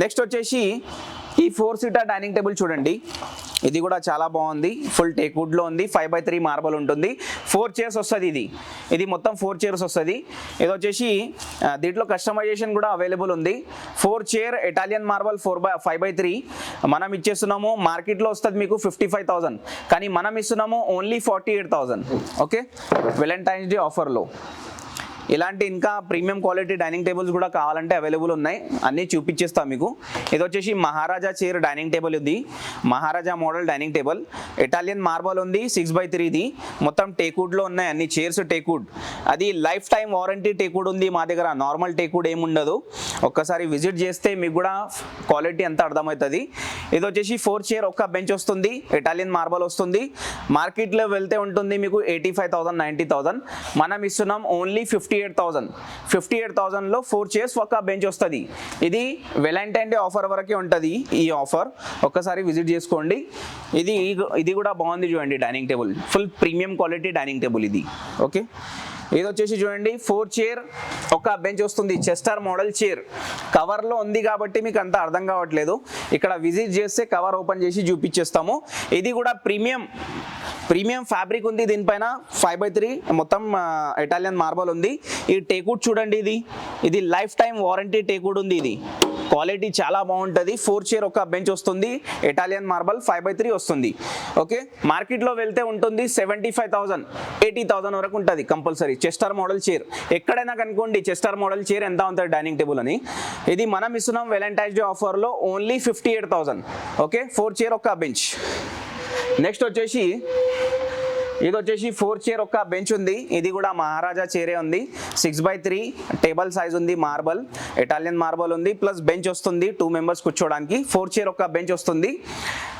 Next వచ్చేసి ఈ 4 seater dining table చూడండి, ఇది కూడా చాలా బాగుంది. ఫుల్ టేక్వుడ్లో ఉంది, 5x3 మార్బల్ ఉంటుంది. 4 చైర్స్ వస్తుంది. ఇది మొత్తం 4 చైర్స్ వస్తుంది. ఇది వచ్చేసి దీంట్లో కస్టమైజేషన్ కూడా అవైలబుల్ ఉంది. 4 చైర్ ఇటాలియన్ మార్బల్ 5x3 మనం ఇచ్చేస్తున్నాము. మార్కెట్లో వస్తుంది మీకు 55,000, కానీ మనం ఇస్తున్నాము ఓన్లీ 48,000. ఓకే, వెలంటైన్స్ డే ఆఫర్లో. ఇలాంటి ఇంకా ప్రీమియం క్వాలిటీ డైనింగ్ టేబుల్స్ కూడా కావాలంటే అవైలబుల్ ఉన్నాయి, అన్నీ చూపించేస్తాం మీకు. ఇది వచ్చేసి మహారాజా చైర్ డైనింగ్ టేబుల్. ఇది Maharaja model dining table, Italian marble ఉంది, 6x3 మొత్తం టేక్వుడ్లో ఉన్నాయి అన్ని చైర్స్. టేక్వుడ్ అది లైఫ్ టైం వారంటీ టేక్వుడ్ ఉంది మా దగ్గర, నార్మల్ టేక్వుడ్ ఏముండదు. ఒక్కసారి విజిట్ చేస్తే మీకు కూడా క్వాలిటీ అంతా అర్థమవుతుంది. ఇది వచ్చేసి 4 చైర్, ఒక్క బెంచ్ వస్తుంది, ఇటాలియన్ మార్బల్ వస్తుంది. మార్కెట్లో వెళ్తే ఉంటుంది మీకు 85,000 90,000, మనం ఇస్తున్నాం ఓన్లీ 58,000లో 4 చైర్స్ ఒక బెంచ్ వస్తుంది. ఇది వెలంటైన్ డే ఆఫర్ వరకే ఉంటుంది ఈ ఆఫర్, ఒక్కసారి విజిట్ చేసుకోండి. ఇది కూడా బాగుంది చూడండి dining table, full premium quality dining table ఇది. ఓకే, ఇది వచ్చేసి చూడండి 4 చైర్ ఒక బెంచ్ వస్తుంది, చెస్టర్ మోడల్ చైర్. కవర్లో ఉంది కాబట్టి మీకు అంత అర్థం కావట్లేదు, ఇక్కడ విజిట్ చేస్తే కవర్ ఓపెన్ చేసి చూపించేస్తాము. ఇది కూడా ప్రీమియం ఫ్యాబ్రిక్ ఉంది దీనిపైన, 5x3 మొత్తం ఇటాలియన్ మార్బల్ ఉంది. ఈ టేక్వుడ్ చూడండి, ఇది లైఫ్ టైం వారంటీ టేక్వుడ్ ఉంది. ఇది క్వాలిటీ చాలా బాగుంటుంది. 4 చైర్ ఒక బెంచ్ వస్తుంది, ఇటాలియన్ మార్బల్ 5x3 వస్తుంది. ఓకే, మార్కెట్లో వెళ్తే ఉంటుంది 75,000 80,000 వరకు ఉంటుంది కంపల్సరీ. చెస్టర్ మోడల్ చైర్ ఎక్కడైనా కనుకోండి, చెస్టర్ మోడల్ చైర్ ఎంత ఉంటుంది డైనింగ్ టేబుల్ అని. ఇది మనం ఇస్తున్నాం వెలంటైన్స్ డే ఆఫర్లో ఓన్లీ 58,000. ఓకే, 4 చైర్ ఒక బెంచ్. నెక్స్ట్ వచ్చేసి ఇది వచ్చేసి 4 చైర్ ఒక బెంచ్ ఉంది, ఇది కూడా మహారాజా చైరే ఉంది. 6x3 టేబుల్ సైజ్ ఉంది, మార్బల్ ఇటాలియన్ మార్బల్ ఉంది, ప్లస్ బెంచ్ వస్తుంది 2 మెంబర్స్ కూర్చోడానికి. 4 చైర్ ఒక బెంచ్ వస్తుంది.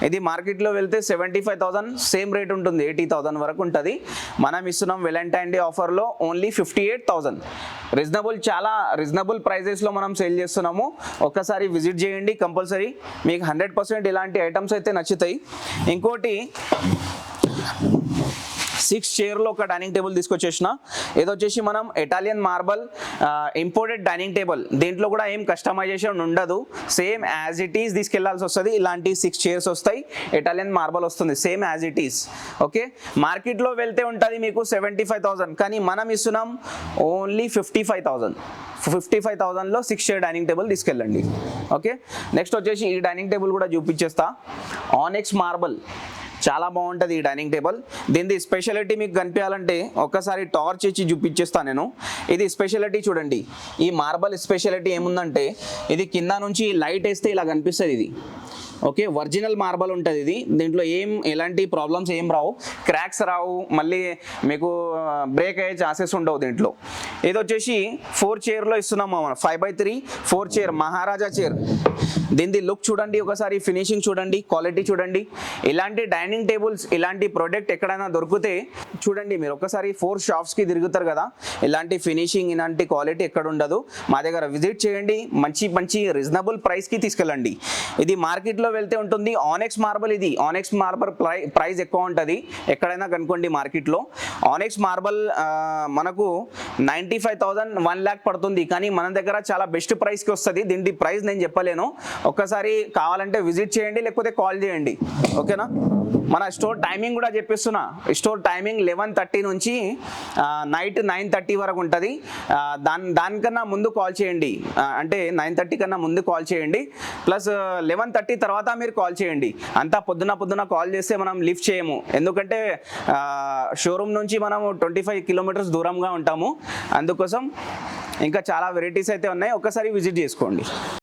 ఇది మార్కెట్లో వెళ్తే 75,000, సేమ్ రేట్ ఉంటుంది, 80,000 వరకు ఉంటుంది. మనం ఇస్తున్నాం వెలంటైన్ డే ఆఫర్లో ఓన్లీ 58,000. చాలా రీజనబుల్ ప్రైజెస్లో మనం సేల్ చేస్తున్నాము. ఒక్కసారి విజిట్ చేయండి కంపల్సరీ, మీకు 100% ఇలాంటి ఐటమ్స్ అయితే నచ్చుతాయి. ఇంకోటి 6 చైర్లో ఒక డైనింగ్ టేబుల్ తీసుకొచ్చేసిన. ఇది వచ్చేసి మనం Italian marble imported dining table, దీంట్లో కూడా ఏం కస్టమైజేషన్ ఉండదు, సేమ్ యాజ్ ఇట్ ఈస్ తీసుకెళ్లాల్సి వస్తుంది. ఇలాంటి 6 చైర్స్ వస్తాయి, ఇటాలియన్ మార్బల్ వస్తుంది, same as it is. Okay, మార్కెట్లో వెళ్తే ఉంటుంది మీకు 75,000, కానీ మనం ఇస్తున్నాం ఓన్లీ 55,000లో 6 చైర్ డైనింగ్ టేబుల్ తీసుకెళ్ళండి. ఓకే, నెక్స్ట్ వచ్చేసి ఈ డైనింగ్ టేబుల్ కూడా చూపించేస్తా. ఆనెక్స్ మార్బల్ చాలా బాగుంటుంది ఈ డైనింగ్ టేబుల్. దీని స్పెషాలిటీ మీకు కనిపించాలంటే ఒక్కసారి టార్చ్ ఇచ్చి చూపించేస్తాను నేను. ఇది స్పెషాలిటీ చూడండి, ఈ మార్బల్ స్పెషాలిటీ ఏముందంటే ఇది కింద నుంచి లైట్ వేస్తే ఇలా కనిపిస్తుంది. ఇది ఓకే, ఒరిజినల్ మార్బల్ ఉంటుంది. ఇది దీంట్లో ఎలాంటి ప్రాబ్లమ్స్ ఏం రావు, క్రాక్స్ రావు, మళ్ళీ మీకు బ్రేక్ అయ్యే ఛాన్సెస్ ఉండవు దీంట్లో. ఇది వచ్చేసి 4 చైర్లో ఇస్తున్నాము, 5x3 4 చైర్ మహారాజా చైర్. దీని లుక్ చూడండి, ఒకసారి ఫినిషింగ్ చూడండి, క్వాలిటీ చూడండి. ఇలాంటి డైనింగ్ టేబుల్స్, ఇలాంటి ప్రోడక్ట్ ఎక్కడైనా దొరికితే చూడండి, మీరు ఒకసారి 4 షాప్స్కి తిరుగుతారు కదా, ఇలాంటి ఫినిషింగ్ ఇలాంటి క్వాలిటీ ఎక్కడ ఉండదు. మా దగ్గర విజిట్ చేయండి, మంచి రీజనబుల్ ప్రైస్కి తీసుకెళ్ళండి. ఇది మార్కెట్లో వెళ్తే ఉంటుంది ఆనెక్స్ మార్బల్. ఇది ఆనెక్స్ మార్బల్ ప్రైస్ ఎక్కువ ఉంటుంది, ఎక్కడైనా కనుకోండి మార్కెట్లో. ఆనెక్స్ మార్బల్ మనకు 95,000 1 lakh పడుతుంది, కానీ మన దగ్గర చాలా బెస్ట్ ప్రైస్కి వస్తుంది. దీని ప్రైస్ నేను చెప్పలేను, ఒక్కసారి కావాలంటే విజిట్ చేయండి, లేకపోతే కాల్ చేయండి. ఓకేనా, మన స్టోర్ టైమింగ్ కూడా చెప్పిస్తున్నా. స్టోర్ టైమింగ్ 11:30 నుంచి నైట్ 9:30 వరకు ఉంటుంది. దానికన్నా ముందు కాల్ చేయండి, అంటే 9:30 కన్నా ముందు కాల్ చేయండి, ప్లస్ 11:30 తర్వాత మీరు కాల్ చేయండి. అంతా పొద్దున కాల్ చేస్తే మనం లిఫ్ట్ చేయము, ఎందుకంటే షోరూమ్ నుంచి మనం 25 కిలోమీటర్స్ దూరంగా ఉంటాము. అందుకోసం ఇంకా చాలా వెరైటీస్ అయితే ఉన్నాయి, ఒక్కసారి విజిట్ చేసుకోండి.